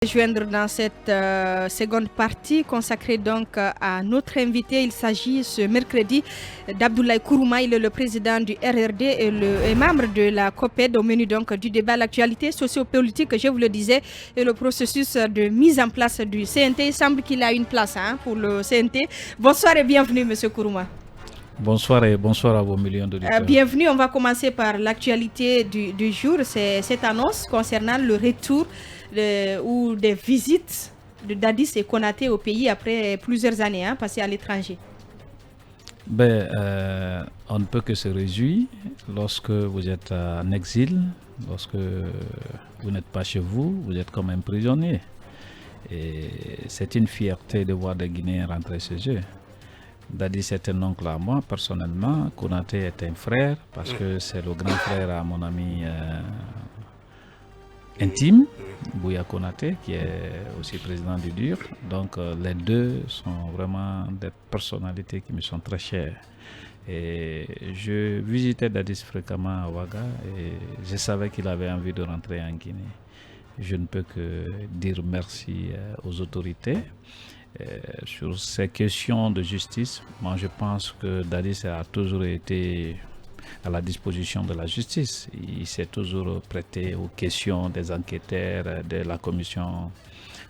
Joindre dans cette seconde partie consacrée donc à notre invité. Il s'agit ce mercredi d'Abdoulaye Kourouma, il est le président du RRD et membre de la COPED. Au menu donc du débat, l'actualité sociopolitique, je vous le disais, et le processus de mise en place du CNT. Il semble qu'il a une place pour le CNT. Bonsoir et bienvenue, monsieur Kourouma. Bonsoir et bonsoir à vos millions d'auditeurs. Bienvenue, on va commencer par l'actualité du jour. C'est cette annonce concernant le retour ou des visites de Dadis et Konaté au pays après plusieurs années passées à l'étranger. On ne peut que se réjouir lorsque vous êtes en exil, lorsque vous n'êtes pas chez vous, vous êtes comme un prisonnier. Et c'est une fierté de voir des Guinéens rentrer chez eux. Dadis est un oncle à moi, personnellement. Konaté est un frère, parce que c'est le grand frère à mon ami intime, Bouya Konaté, qui est aussi président du DUR. Donc les deux sont vraiment des personnalités qui me sont très chères. Et je visitais Dadis fréquemment à Ouaga et je savais qu'il avait envie de rentrer en Guinée. Je ne peux que dire merci aux autorités. Sur ces questions de justice, moi je pense que Dadis a toujours été à la disposition de la justice. Il s'est toujours prêté aux questions des enquêteurs de la commission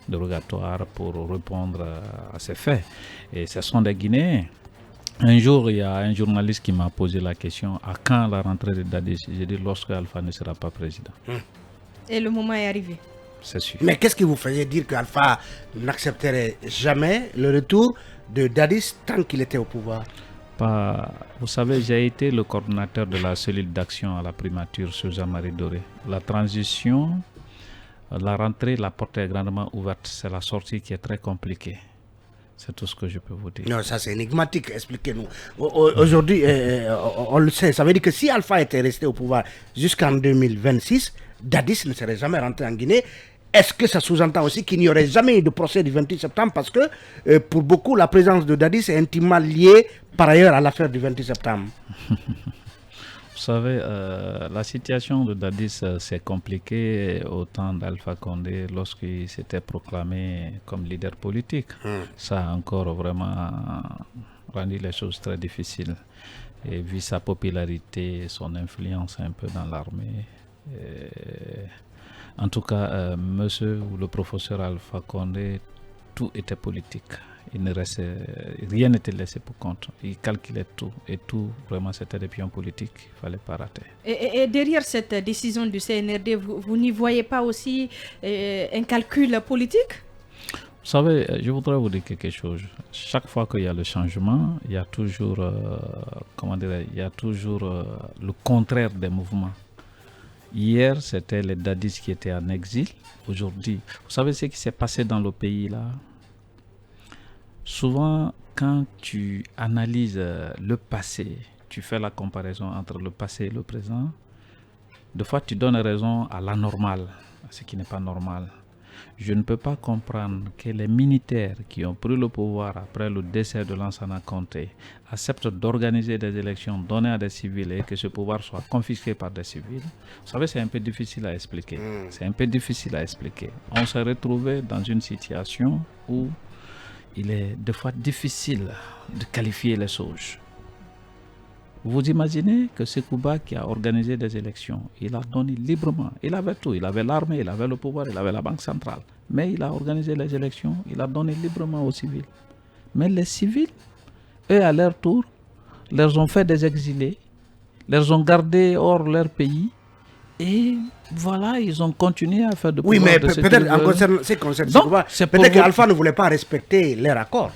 dérogatoire pour répondre à ces faits. Et ce sont des Guinéens. Un jour, il y a un journaliste qui m'a posé la question: à quand la rentrée de Dadis? J'ai dit: lorsque Alpha ne sera pas président. Et le moment est arrivé. C'est sûr. Mais qu'est-ce qui vous faisait dire qu'Alpha n'accepterait jamais le retour de Dadis tant qu'il était au pouvoir? Vous savez, j'ai été le coordonnateur de la cellule d'action à la primature sur Jean-Marie Doré. La transition, la rentrée, la porte est grandement ouverte. C'est la sortie qui est très compliquée. C'est tout ce que je peux vous dire. Non, ça c'est énigmatique. Expliquez-nous. Aujourd'hui, on le sait. Ça veut dire que si Alpha était resté au pouvoir jusqu'en 2026, Dadis ne serait jamais rentré en Guinée. Est-ce que ça sous-entend aussi qu'il n'y aurait jamais eu de procès du 28 septembre? Parce que pour beaucoup, la présence de Dadis est intimement liée par ailleurs à l'affaire du 28 septembre. Vous savez, la situation de Dadis s'est compliquée au temps d'Alpha Condé lorsqu'il s'était proclamé comme leader politique. Ça a encore vraiment rendu les choses très difficiles. Et vu sa popularité, son influence un peu dans l'armée. En tout cas, monsieur ou le professeur Alpha Condé, tout était politique. Il ne restait, rien n'était laissé pour compte. Il calculait tout. Et tout, vraiment, c'était des pions politiques. Il ne fallait pas rater. Et derrière cette décision du CNRD, vous n'y voyez pas aussi un calcul politique? Vous savez, je voudrais vous dire quelque chose. Chaque fois qu'il y a le changement, il y a toujours, le contraire des mouvements. Hier, c'était les Dadis qui étaient en exil. Aujourd'hui, vous savez ce qui s'est passé dans le pays là? Souvent, quand tu analyses le passé, tu fais la comparaison entre le passé et le présent, des fois tu donnes raison à l'anormal, à ce qui n'est pas normal. Je ne peux pas comprendre que les militaires qui ont pris le pouvoir après le décès de Lansana Conté acceptent d'organiser des élections données à des civils et que ce pouvoir soit confisqué par des civils. Vous savez, c'est un peu difficile à expliquer. C'est un peu difficile à expliquer. On s'est retrouvé dans une situation où il est des fois difficile de qualifier les choses. Vous imaginez que Sekouba qui a organisé des élections, il a donné librement, il avait tout, il avait l'armée, il avait le pouvoir, il avait la banque centrale, mais il a organisé les élections, il a donné librement aux civils. Mais les civils, eux à leur tour, leur ont fait des exilés, les ont gardés hors leur pays, et voilà, ils ont continué à faire de pouvoir. Oui, mais peut-être en ce qui concerne Sekouba, peut-être qu'Alpha ne voulait pas respecter leur accord.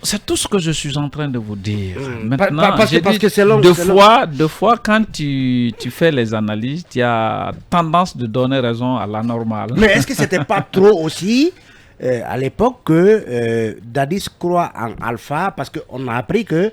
C'est tout ce que je suis en train de vous dire. Maintenant, parce que c'est long. Deux fois, quand tu fais les analyses, tu as tendance de donner raison à la normale. Mais est-ce que c'était pas trop aussi à l'époque que Dadis croit en Alpha? Parce qu'on a appris que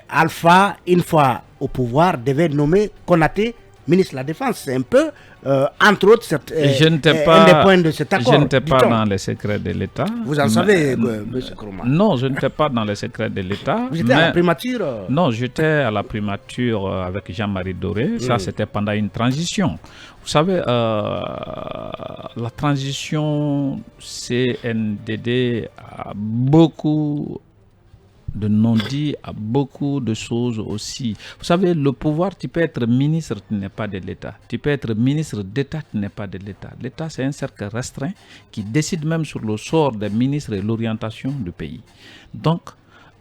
Alpha, une fois au pouvoir, devait nommer Konaté ministre de la Défense. C'est un peu, entre autres, un des points de cet accord. Je n'étais pas dans les secrets de l'État. Vous en savez, M. Kourouma? Non, je n'étais pas dans les secrets de l'État. Vous étiez à la primature? Non, j'étais à la primature avec Jean-Marie Doré. Ça, c'était pendant une transition. Vous savez, la transition CNDD a beaucoup de non-dits, a beaucoup de choses aussi. Vous savez, le pouvoir, tu peux être ministre, tu n'es pas de l'État. Tu peux être ministre d'État, tu n'es pas de l'État. L'État, c'est un cercle restreint qui décide même sur le sort des ministres et l'orientation du pays. Donc,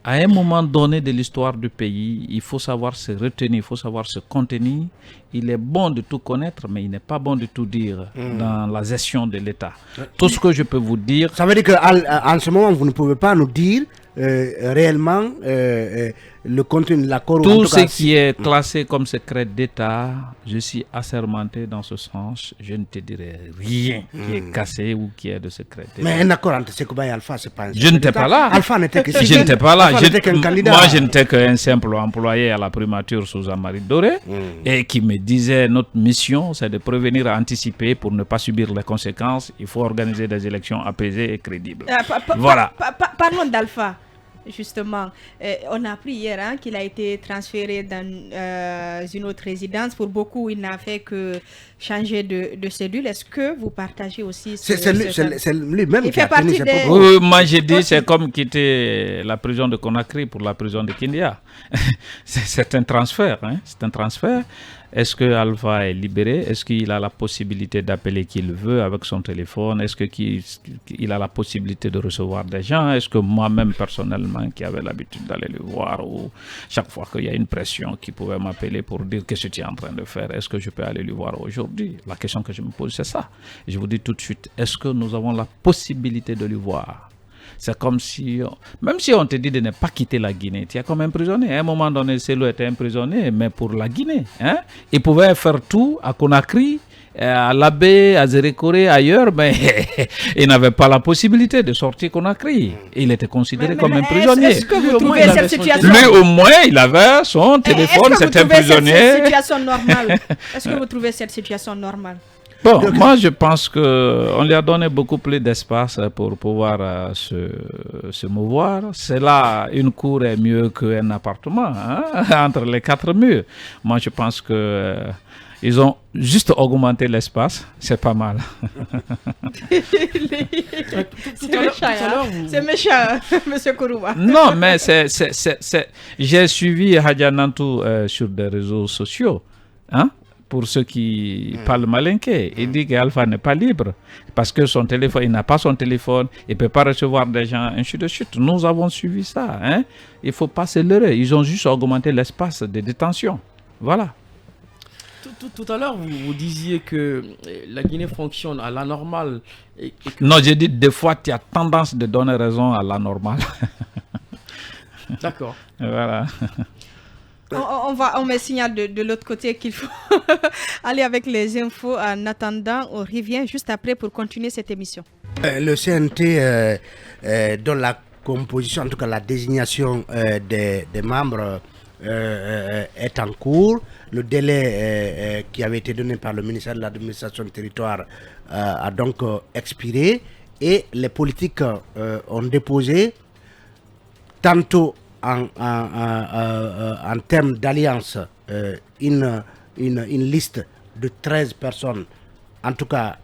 à un moment donné de l'histoire du pays, il faut savoir se retenir, il faut savoir se contenir. Il est bon de tout connaître, mais il n'est pas bon de tout dire dans la gestion de l'État. Tout ce que je peux vous dire... Ça veut dire qu'en ce moment, vous ne pouvez pas nous dire réellement le contenu de l'accord. Tout ce qui est classé comme secret d'État, je suis assermenté dans ce sens. Je ne te dirai rien qui est cassé ou qui est de secret d'État. Mais un accord entre Sekouba et Alpha, c'est pas un secret. Je n'étais pas là. Alpha n'était que je n'étais pas là. Alpha n'était qu'un candidat. Moi, je n'étais qu'un simple employé à la primature sous Jean-Marie Doré et qui me disait notre mission, c'est de prévenir et anticiper pour ne pas subir les conséquences. Il faut organiser des élections apaisées et crédibles. Voilà. Parlons d'Alpha. Justement, on a appris hier qu'il a été transféré dans une autre résidence. Pour beaucoup, il n'a fait que changer de cellule. Est-ce que vous partagez aussi c'est lui-même qui a partie tenu des... Oui, moi j'ai dit c'est comme quitter la prison de Conakry pour la prison de Kindia. C'est un transfert. C'est un transfert. Est-ce que Alpha est libéré? Est-ce qu'il a la possibilité d'appeler qui il veut avec son téléphone? Est-ce qu'il a la possibilité de recevoir des gens? Est-ce que moi-même personnellement qui avait l'habitude d'aller le voir, ou chaque fois qu'il y a une pression qui pouvait m'appeler pour dire qu'est-ce que tu es en train de faire, est-ce que je peux aller le voir aujourd'hui? La question que je me pose, c'est ça. Et je vous dis tout de suite, est-ce que nous avons la possibilité de le voir? C'est comme si, même si on te dit de ne pas quitter la Guinée, tu es comme un prisonnier. À un moment donné, Cellou était un prisonnier, mais pour la Guinée. Il pouvait faire tout à Conakry, à Labé, à Zérékoré, ailleurs, mais il n'avait pas la possibilité de sortir Conakry. Il était considéré comme un prisonnier. Est-ce que vous trouvez cette situation... Lui, au moins, il avait son téléphone, c'était un prisonnier. Est-ce que vous trouvez cette situation normale? Bon, moi je pense qu'on lui a donné beaucoup plus d'espace pour pouvoir se mouvoir. C'est là, une cour est mieux qu'un appartement, entre les quatre murs. Moi je pense que ils ont juste augmenté l'espace, c'est pas mal. C'est méchant, monsieur Kourouma. Non, mais j'ai suivi Hadja Nantou sur des réseaux sociaux, pour ceux qui parlent malinké. Il dit qu'Alpha n'est pas libre parce que son téléphone, il n'a pas son téléphone, il ne peut pas recevoir des gens, ainsi de suite. Nous avons suivi ça. Il ne faut pas se leurrer. Ils ont juste augmenté l'espace de détention. Voilà. Tout à l'heure, vous disiez que la Guinée fonctionne à la normale. Non, j'ai dit des fois, tu as tendance de donner raison à la normale. D'accord. Voilà. On me signale de l'autre côté qu'il faut aller avec les infos. En attendant, on revient juste après pour continuer cette émission. Le CNT, dans la composition, en tout cas la désignation des membres est en cours. Le délai qui avait été donné par le ministère de l'Administration du Territoire a donc expiré et les politiques ont déposé tantôt en termes d'alliance une liste de 13 personnes, en tout cas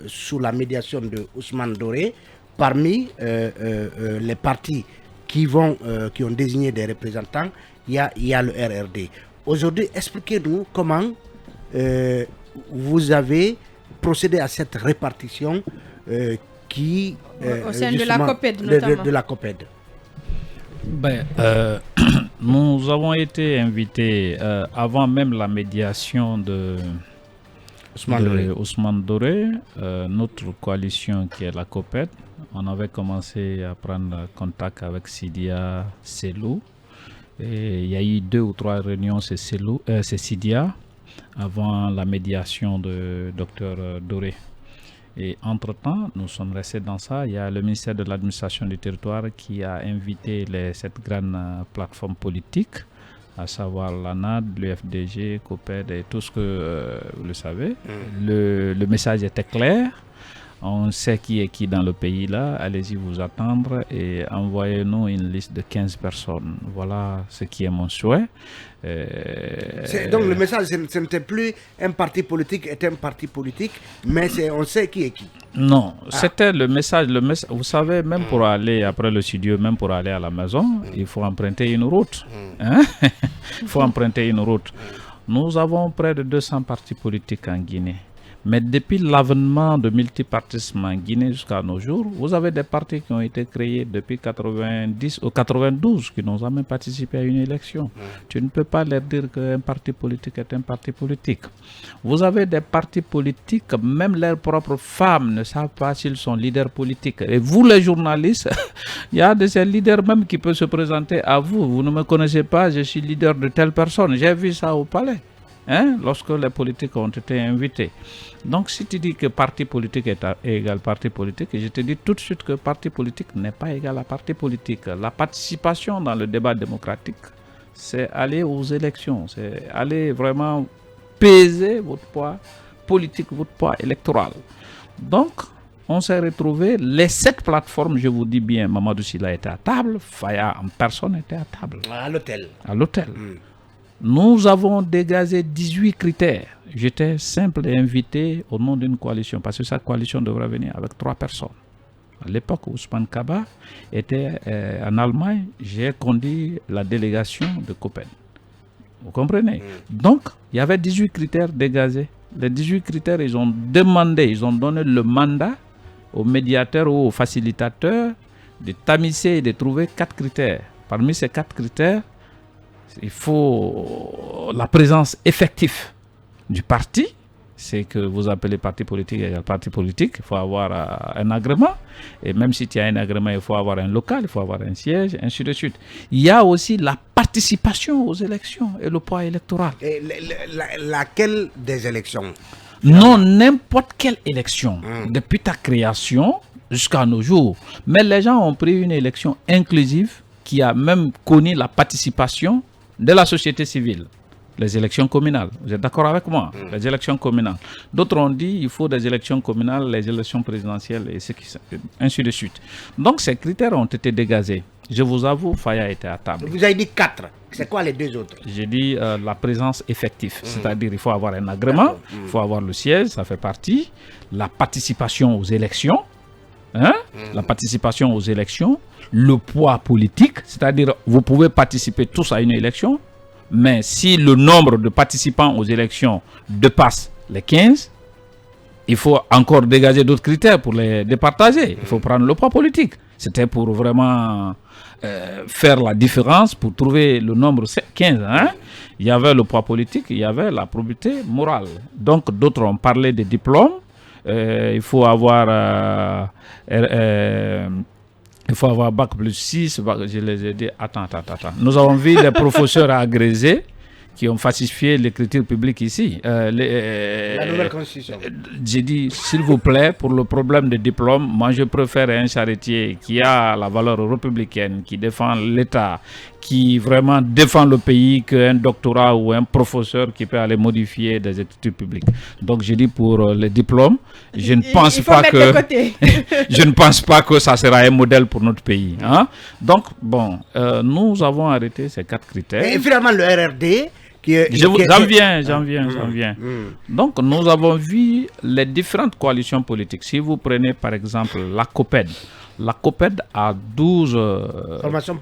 sous la médiation de Ousmane Doré, parmi les partis qui ont désigné des représentants. Il y a le RRD. Aujourd'hui, expliquez-nous comment vous avez procédé à cette répartition qui au sein de la COPED notamment. De la COPED. Nous avons été invités avant même la médiation de Ousmane Doré, notre coalition qui est la COPED. On avait commencé à prendre contact avec Sidia Cellou. Et il y a eu 2 ou 3 réunions, c'est Sidia, avant la médiation de Dr Doré. Et entre-temps, nous sommes restés dans ça. Il y a le ministère de l'Administration du Territoire qui a invité cette grande plateforme politique à savoir l'ANAD, l'UFDG, COPED et tout ce que vous le savez. Le message était clair. On sait qui est qui dans le pays là. Allez-y vous attendre et envoyez-nous une liste de 15 personnes. Voilà ce qui est mon souhait. Donc le message, ce n'était plus un parti politique est un parti politique, mais on sait qui est qui. Non, c'était le message. Vous savez, même pour aller après le studio, même pour aller à la maison, il faut emprunter une route. Hein? Il faut emprunter une route. Nous avons près de 200 partis politiques en Guinée. Mais depuis l'avènement de multipartisme en Guinée jusqu'à nos jours, vous avez des partis qui ont été créés depuis 90 ou 92 qui n'ont jamais participé à une élection. Tu ne peux pas leur dire qu'un parti politique est un parti politique. Vous avez des partis politiques, même leurs propres femmes ne savent pas s'ils sont leaders politiques. Et vous les journalistes, il y a de ces leaders même qui peuvent se présenter à vous. Vous ne me connaissez pas, je suis leader de telle personne. J'ai vu ça au palais. Hein, lorsque les politiques ont été invités. Donc si tu dis que parti politique est égal parti politique, je te dis tout de suite que parti politique n'est pas égal à parti politique. La participation dans le débat démocratique, c'est aller aux élections, c'est aller vraiment peser votre poids politique, votre poids électoral. Donc, on s'est retrouvés, les 7 plateformes, je vous dis bien, Mamadou Sylla était à table, Faya en personne était à table. À l'hôtel. À l'hôtel. Nous avons dégagé 18 critères. J'étais simple invité au nom d'une coalition, parce que cette coalition devrait venir avec 3 personnes. À l'époque où Ousmane Kaba était en Allemagne, j'ai conduit la délégation de COPED. Vous comprenez? Donc, il y avait 18 critères dégagés. Les 18 critères, ils ont donné le mandat aux médiateurs ou aux facilitateurs de tamiser et de trouver 4 critères. Parmi ces 4 critères, il faut la présence effective du parti, c'est que vous appelez parti politique égal parti politique, il faut avoir un agrément, et même si tu as un agrément, il faut avoir un local, il faut avoir un siège, ainsi de suite. Il y a aussi la participation aux élections et le poids électoral. Et laquelle des élections? Non, n'importe quelle élection, depuis ta création jusqu'à nos jours. Mais les gens ont pris une élection inclusive qui a même connu la participation de la société civile. Les élections communales. Vous êtes d'accord avec moi? Les élections communales. D'autres ont dit il faut des élections communales, les élections présidentielles et ainsi de suite. Donc ces critères ont été dégagés. Je vous avoue, Faya était à table. Vous avez dit 4. C'est quoi les 2 autres? J'ai dit la présence effective. C'est-à-dire il faut avoir un agrément, il faut avoir le siège, ça fait partie. La participation aux élections. Hein? La participation aux élections, le poids politique, c'est-à-dire vous pouvez participer tous à une élection, mais si le nombre de participants aux élections dépasse les 15, il faut encore dégager d'autres critères pour les départager. Il faut prendre le poids politique. C'était pour vraiment faire la différence, pour trouver le nombre 15. Hein? Il y avait le poids politique, il y avait la probité morale. Donc d'autres ont parlé des diplômes. Il faut avoir bac plus 6, je les ai dit, attends. Nous avons vu des professeurs agrégés qui ont falsifié l'écriture publique ici. La nouvelle constitution. J'ai dit, s'il vous plaît, pour le problème de diplôme, moi je préfère un charretier qui a la valeur républicaine, qui défend l'État, qui vraiment défend le pays, qu'un doctorat ou un professeur qui peut aller modifier des études publiques. Donc j'ai dit pour les diplômes, je ne pense pas que ça sera un modèle pour notre pays. Hein? Donc bon, nous avons arrêté ces 4 critères. Et finalement le RRD. J'en viens. Donc, nous avons vu les différentes coalitions politiques. Si vous prenez par exemple la COPED a 12 formations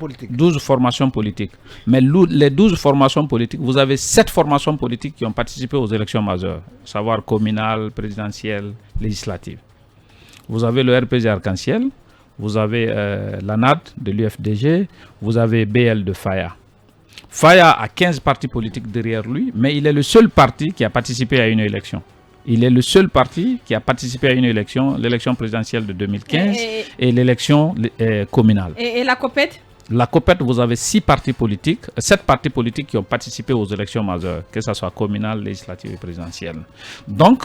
politiques. Mais les 12 formations politiques, vous avez 7 formations politiques qui ont participé aux élections majeures, à savoir communales, présidentielles, législatives. Vous avez le RPG Arc-en-Ciel, vous avez l'ANAD de l'UFDG, vous avez BL de Faya. Faya a 15 partis politiques derrière lui, mais il est le seul parti qui a participé à une élection. Il est le seul parti qui a participé à une élection, l'élection présidentielle de 2015 et l'élection communale. Et la COPED? La COPED, vous avez 7 partis politiques qui ont participé aux élections majeures, que ce soit communales, législatives et présidentielles. Donc,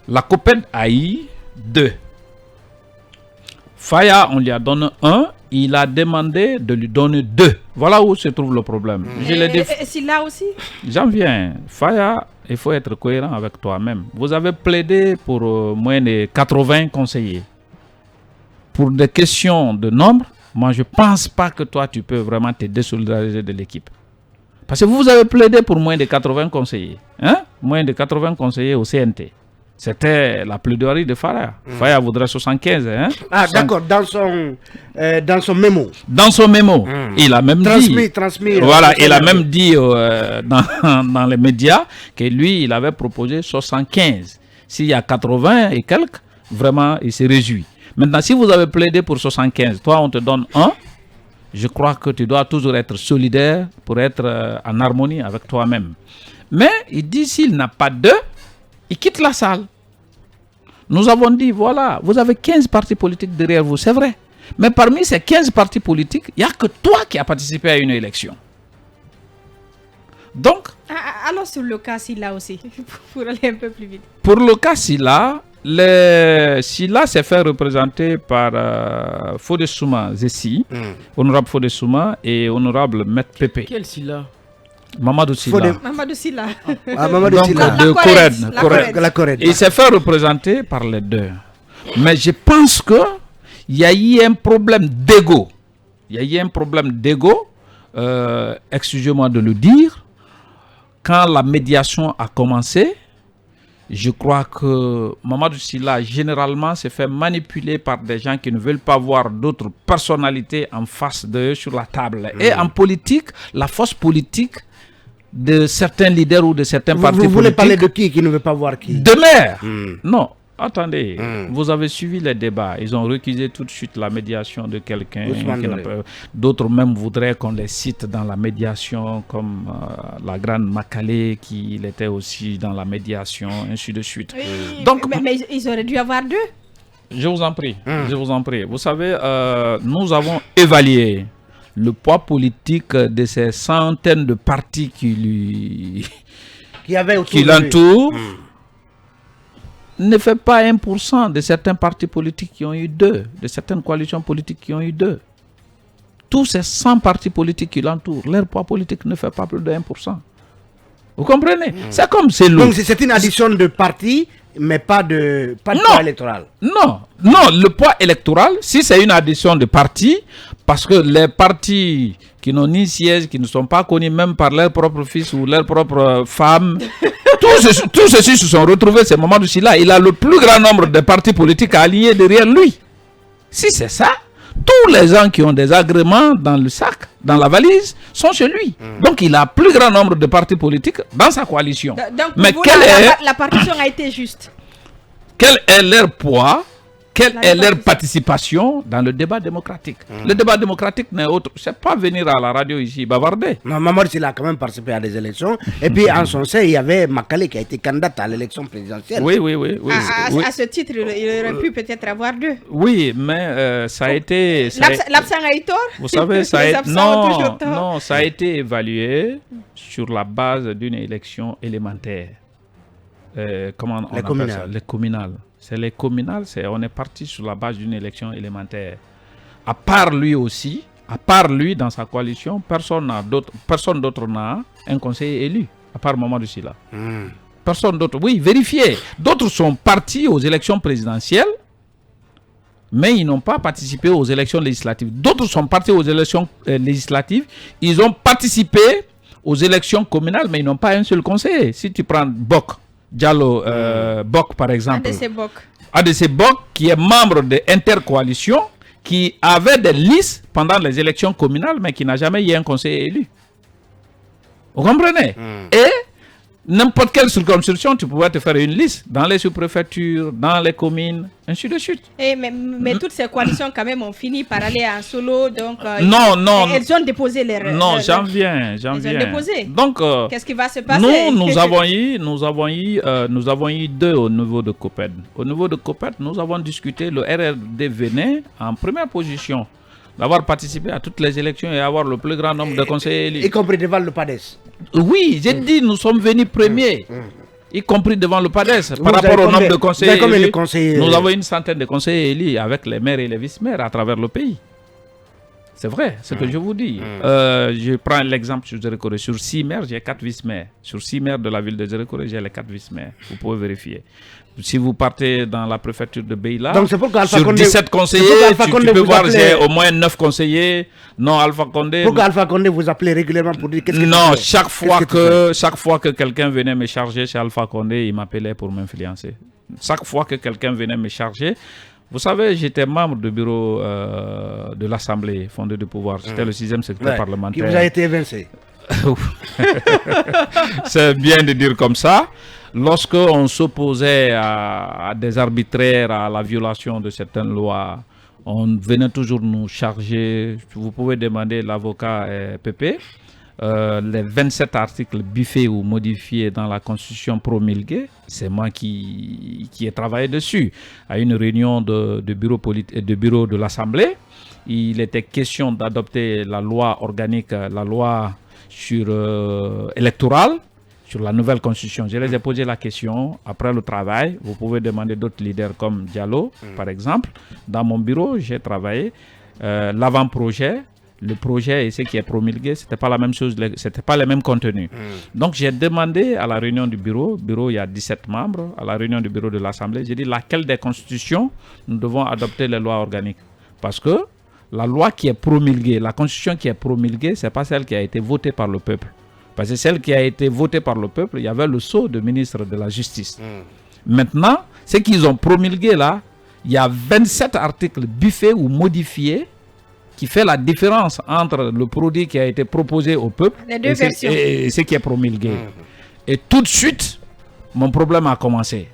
la COPED a eu 2. Faya, on lui a donné 1 il a demandé de lui donner 2. Voilà où se trouve le problème. Je l'ai dit. Et si là aussi J'en viens. Faya, il faut être cohérent avec toi-même. Vous avez plaidé pour moins de 80 conseillers. Pour des questions de nombre, moi je ne pense pas que toi tu peux vraiment te désolidariser de l'équipe. Parce que vous avez plaidé pour moins de 80 conseillers. Hein? Moins de 80 conseillers au CNT. C'était la plaidoirie de Faya. Faya voudrait 75. Hein? Ah, d'accord, dans son mémo. Dans son mémo, il a même Transmis. Voilà, il a même dit dans les médias que lui, il avait proposé 75. S'il y a 80 et quelques, vraiment, il se réjouit. Maintenant, si vous avez plaidé pour 75, toi, on te donne 1. Je crois que tu dois toujours être solidaire pour être en harmonie avec toi-même. Mais il dit s'il n'a pas 2, il quitte la salle. Nous avons dit, voilà, vous avez 15 partis politiques derrière vous, c'est vrai. Mais parmi ces 15 partis politiques, il n'y a que toi qui as participé à une élection. Donc... Alors sur le cas Silla aussi, pour aller un peu plus vite. Pour le cas Silla, Silla s'est fait représenter par Fodessouma Zessi, honorable Fodessouma et honorable Maître Pépé. Quel Silla? Mamadou Silla. Mamadou Silla. Mamadou Silla. Donc, de Corède. La Corède. Il s'est fait représenter par les 2. Mais je pense que il y a eu un problème d'ego. Excusez-moi de le dire. Quand la médiation a commencé, je crois que Mamadou Silla généralement se fait manipuler par des gens qui ne veulent pas voir d'autres personnalités en face d'eux sur la table. Et en politique, la force politique de certains leaders ou de certains partis politiques... Vous voulez parler de qui ne veut pas voir qui? De maire. Non, attendez. Vous avez suivi les débats. Ils ont récusé tout de suite la médiation de quelqu'un. D'autres même voudraient qu'on les cite dans la médiation, comme la grande Makale, qui était aussi dans la médiation, ainsi de suite. Oui, donc, mais ils auraient dû avoir 2. Je vous en prie. Je vous en prie. Vous savez, nous avons évalué le poids politique de ces centaines de partis qui l'entourent. Ne fait pas 1% de certains partis politiques qui ont eu 2, de certaines coalitions politiques qui ont eu 2. Tous ces 100 partis politiques qui l'entourent, leur poids politique ne fait pas plus de 1%. Vous comprenez? C'est comme c'est l'eau. Donc c'est une addition de partis, mais pas de poids électoral. Non, le poids électoral, si c'est une addition de partis, parce que les partis qui n'ont ni siège, qui ne sont pas connus même par leur propre fils ou leur propre femme, tous ceux-ci se sont retrouvés ce moment de Silla. Il a le plus grand nombre de partis politiques alignés derrière lui. Si c'est ça, tous les gens qui ont des agréments dans le sac, dans la valise, sont chez lui. Donc il a plus grand nombre de partis politiques dans sa coalition. Donc mais vous, la partition a été juste. Quel est leur poids? Quelle est leur participation dans le débat démocratique? Le débat démocratique n'est autre. C'est pas venir à la radio ici bavarder. Non, Mamadou Silla a quand même participé à des élections. Et puis en son sein, il y avait Makale qui a été candidate à l'élection présidentielle. Oui. À ce titre, il aurait pu peut-être avoir 2. Oui, mais ça a été... L'absent a eu tort? Vous savez, ça a été évalué sur la base d'une élection élémentaire. Comment on appelle ça? Les communales. C'est les communales, on est parti sur la base d'une élection élémentaire. À part lui aussi, dans sa coalition, personne d'autre n'a un conseiller élu, à part Mamadou Silla. Personne d'autre. Oui, vérifiez. D'autres sont partis aux élections présidentielles, mais ils n'ont pas participé aux élections législatives. D'autres sont partis aux élections législatives, ils ont participé aux élections communales, mais ils n'ont pas un seul conseiller. Si tu prends Bok, Diallo Bok par exemple, ADC Bok qui est membre de Intercoalition, qui avait des listes pendant les élections communales mais qui n'a jamais eu un conseiller élu. Vous comprenez? Et n'importe quelle circonscription, tu pouvais te faire une liste dans les sous-préfectures, dans les communes, ainsi de suite. Mais toutes ces coalitions quand même ont fini par aller en solo, donc elles ont déposé leur... Non, j'en viens. Ont déposé. Donc, qu'est-ce qui va se passer? Nous avons eu 2 au niveau de COPED. Au niveau de COPED, nous avons discuté, le RRD venait en première position d'avoir participé à toutes les élections et avoir le plus grand nombre de conseillers élus. Y compris devant le PADES. Oui, j'ai dit nous sommes venus premiers, y compris devant le PADES. Par rapport au nombre de conseillers élus, nous avons une centaine de conseillers élus avec les maires et les vice-maires à travers le pays. C'est vrai, ce que je vous dis. Je prends l'exemple sur Djerekoré. Sur 6 maires, j'ai 4 vice-maires. Sur 6 maires de la ville de Djerekoré, j'ai les 4 vice-maires. Vous pouvez vérifier. Si vous partez dans la préfecture de Beila, sur 17 conseillers, tu peux voir, j'ai au moins 9 conseillers. Non, Alpha Condé... Pourquoi Alpha Condé vous appelez régulièrement pour dire qu'est-ce que... Non, chaque fois que quelqu'un venait me charger chez Alpha Condé, il m'appelait pour m'influencer. Chaque fois que quelqu'un venait me charger... Vous savez, j'étais membre du bureau de l'Assemblée fondée de pouvoir. J'étais le 6e secrétaire parlementaire. Qui vous a été évincé. C'est bien de dire comme ça. Lorsqu'on s'opposait à des arbitraires, à la violation de certaines lois, on venait toujours nous charger. Vous pouvez demander l'avocat Pépé. Les 27 articles biffés ou modifiés dans la Constitution promulguée, c'est moi qui ai travaillé dessus. À une réunion de bureau de l'Assemblée, il était question d'adopter la loi organique, la loi électorale, sur la nouvelle Constitution. Je les ai posé la question après le travail. Vous pouvez demander d'autres leaders comme Diallo, par exemple. Dans mon bureau, j'ai travaillé l'avant-projet. Le projet et ce qui est promulgué, ce n'était pas la même chose, c'était pas les mêmes contenus. Donc j'ai demandé à la réunion du bureau, il y a 17 membres, à la réunion du bureau de l'Assemblée, j'ai dit laquelle des constitutions nous devons adopter les lois organiques. Parce que la loi qui est promulguée, la constitution qui est promulguée, ce n'est pas celle qui a été votée par le peuple. Parce que celle qui a été votée par le peuple, il y avait le sceau de ministre de la Justice. Maintenant, ce qu'ils ont promulgué là, il y a 27 articles biffés ou modifiés qui fait la différence entre le produit qui a été proposé au peuple et ce qui est promulgué. Et tout de suite, mon problème a commencé.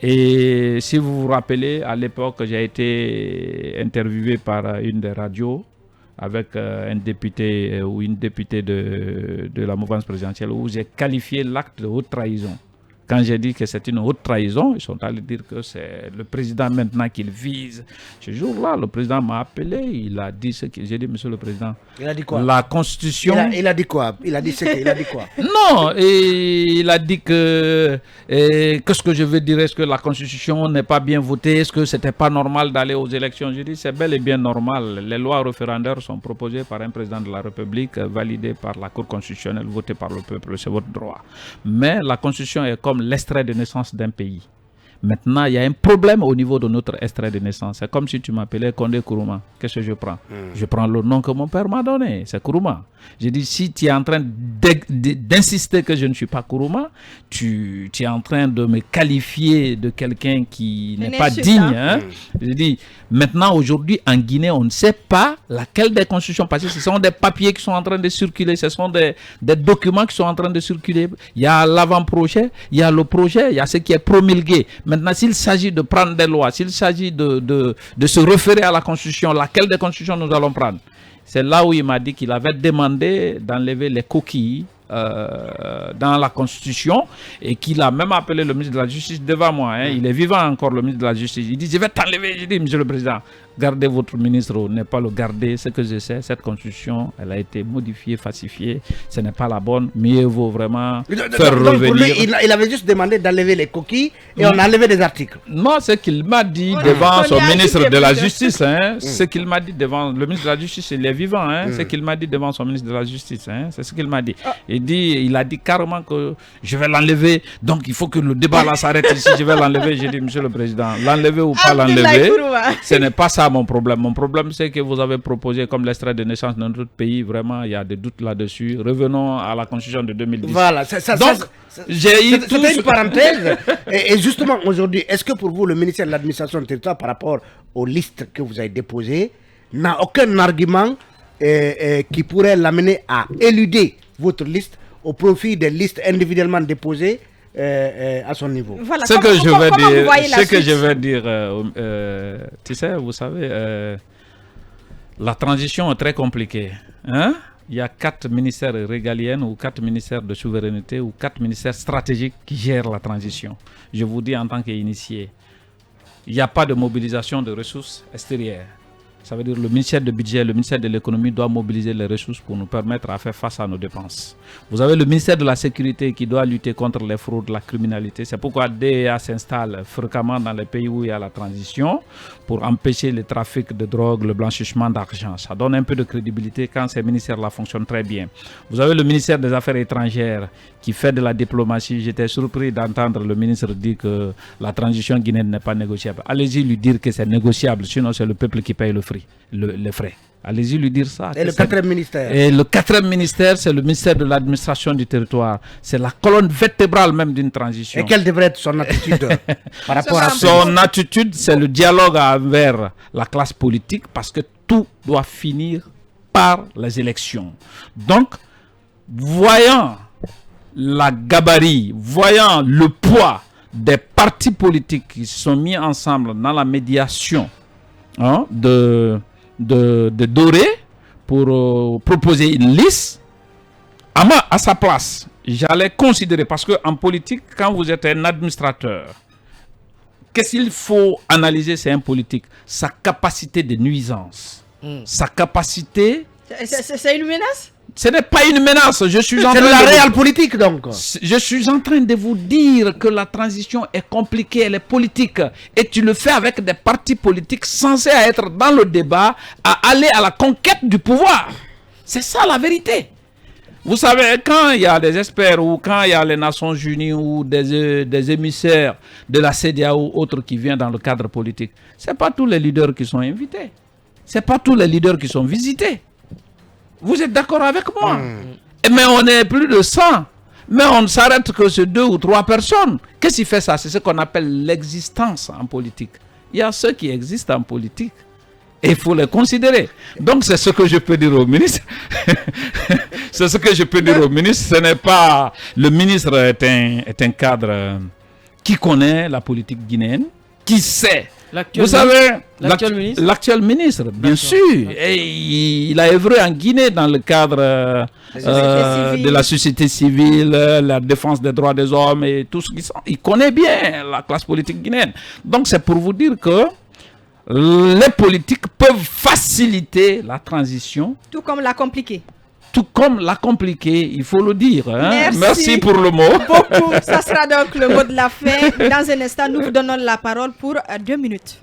Et si vous vous rappelez, à l'époque, j'ai été interviewé par une des radios avec un député ou une députée de la mouvance présidentielle où j'ai qualifié l'acte de haute trahison. Quand j'ai dit que c'est une haute trahison, ils sont allés dire que c'est le président maintenant qu'il vise. Ce jour-là, le président m'a appelé, il a dit ce que j'ai dit, monsieur le président. Il a dit quoi? La Constitution... Il a dit quoi? Il a dit quoi? Non, et il a dit que... Qu'est-ce que je veux dire? Est-ce que la Constitution n'est pas bien votée? Est-ce que c'était pas normal d'aller aux élections? J'ai dit, c'est bel et bien normal. Les lois référendaires sont proposées par un président de la République, validées par la Cour constitutionnelle, votées par le peuple. C'est votre droit. Mais la Constitution est comme l'extrait de naissance d'un pays. Maintenant, il y a un problème au niveau de notre extrait de naissance. C'est comme si tu m'appelais Condé Kourouma. Qu'est-ce que je prends? Je prends le nom que mon père m'a donné. C'est Kourouma. J'ai dit, si tu es en train d'insister que je ne suis pas Kourouma, tu es en train de me qualifier de quelqu'un qui n'est pas digne. Hein? J'ai dit, maintenant, aujourd'hui, en Guinée, on ne sait pas laquelle des constitutions, parce que ce sont des papiers qui sont en train de circuler, ce sont des documents qui sont en train de circuler. Il y a l'avant-projet, il y a le projet, il y a ce qui est promulgué. Maintenant, s'il s'agit de prendre des lois, s'il s'agit de se référer à la Constitution, laquelle des constitutions nous allons prendre? C'est là où il m'a dit qu'il avait demandé d'enlever les coquilles dans la Constitution et qu'il a même appelé le ministre de la Justice devant moi. Hein. Il est vivant encore, le ministre de la Justice. Il dit, je vais t'enlever. Je dis, monsieur le président, gardez votre ministre ou n'est pas le garder. Ce que je sais, cette Constitution, elle a été modifiée, falsifiée. Ce n'est pas la bonne. Mieux vaut vraiment faire revenir. Pour lui, il avait juste demandé d'enlever les coquilles et on a enlevé des articles. Non, ce qu'il m'a dit devant son ministre de la Justice, hein, ce qu'il m'a dit devant le ministre de la Justice, il est vivant. Hein, ce qu'il m'a dit devant son ministre de la Justice, hein, c'est ce qu'il m'a dit. Il a dit carrément que je vais l'enlever. Donc il faut que le débat là s'arrête ici. Je vais l'enlever. J'ai dit, monsieur le président, l'enlever ou pas l'enlever, ce n'est pas ça mon problème. Mon problème, c'est que vous avez proposé comme l'extrait de naissance dans notre pays. Vraiment, il y a des doutes là-dessus. Revenons à la Constitution de 2010. Voilà, j'ai eu c'était une parenthèse. et justement, aujourd'hui, est-ce que pour vous, le ministère de l'Administration du Territoire, par rapport aux listes que vous avez déposées, n'a aucun argument qui pourrait l'amener à éluder votre liste au profit des listes individuellement déposées à son niveau? Voilà, ce que je vais dire, tu sais, vous savez, la transition est très compliquée. Hein? Il y a 4 ministères régaliens ou 4 ministères de souveraineté ou 4 ministères stratégiques qui gèrent la transition. Je vous dis en tant qu'initié, il n'y a pas de mobilisation de ressources extérieures. Ça veut dire le ministère du budget, le ministère de l'économie doit mobiliser les ressources pour nous permettre à faire face à nos dépenses. Vous avez le ministère de la sécurité qui doit lutter contre les fraudes, la criminalité. C'est pourquoi DEA s'installe fréquemment dans les pays où il y a la transition pour empêcher le trafic de drogue, le blanchiment d'argent. Ça donne un peu de crédibilité quand ces ministères-là fonctionnent très bien. Vous avez le ministère des Affaires étrangères qui fait de la diplomatie. J'étais surpris d'entendre le ministre dire que la transition guinéenne n'est pas négociable. Allez-y lui dire que c'est négociable, sinon c'est le peuple qui paye les frais. Allez-y lui dire ça. Et le quatrième ministère? Et le quatrième ministère, c'est le ministère de l'administration du territoire. C'est la colonne vertébrale même d'une transition. Et quelle devrait être son attitude par rapport à son attitude, c'est le dialogue envers la classe politique parce que tout doit finir par les élections. Donc, voyant la gabarit, voyant le poids des partis politiques qui se sont mis ensemble dans la médiation de Doré pour proposer une liste, à sa place, j'allais considérer, parce qu'en politique, quand vous êtes un administrateur, qu'est-ce qu'il faut analyser, c'est un politique? Sa capacité de nuisance, sa capacité... C'est une menace? Ce n'est pas une menace. C'est la réelle politique, donc. Je suis en train de vous dire que la transition est compliquée, elle est politique. Et tu le fais avec des partis politiques censés être dans le débat, à aller à la conquête du pouvoir. C'est ça la vérité. Vous savez, quand il y a des experts ou quand il y a les Nations Unies ou des émissaires de la CEDEAO ou autres qui viennent dans le cadre politique, ce n'est pas tous les leaders qui sont invités. Ce n'est pas tous les leaders qui sont visités. Vous êtes d'accord avec moi? Mais on est plus de 100. Mais on ne s'arrête que sur 2 ou 3 personnes. Qu'est-ce qui fait ça? C'est ce qu'on appelle l'existence en politique. Il y a ceux qui existent en politique. Et il faut les considérer. Donc c'est ce que je peux dire au ministre. C'est ce que je peux dire au ministre. Ce n'est pas... Le ministre est un cadre qui connaît la politique guinéenne, qui sait... Vous savez, l'actuel ministre, bien sûr, et il a œuvré en Guinée dans le cadre de la société civile, la défense des droits des hommes et tout ce qui sont. Il connaît bien la classe politique guinéenne. Donc c'est pour vous dire que les politiques peuvent faciliter la transition. Tout comme la compliquer. Tout comme la compliquer, il faut le dire. Hein? Merci pour le mot. Beaucoup. Ça sera donc le mot de la fin. Dans un instant, nous vous donnons la parole pour 2 minutes.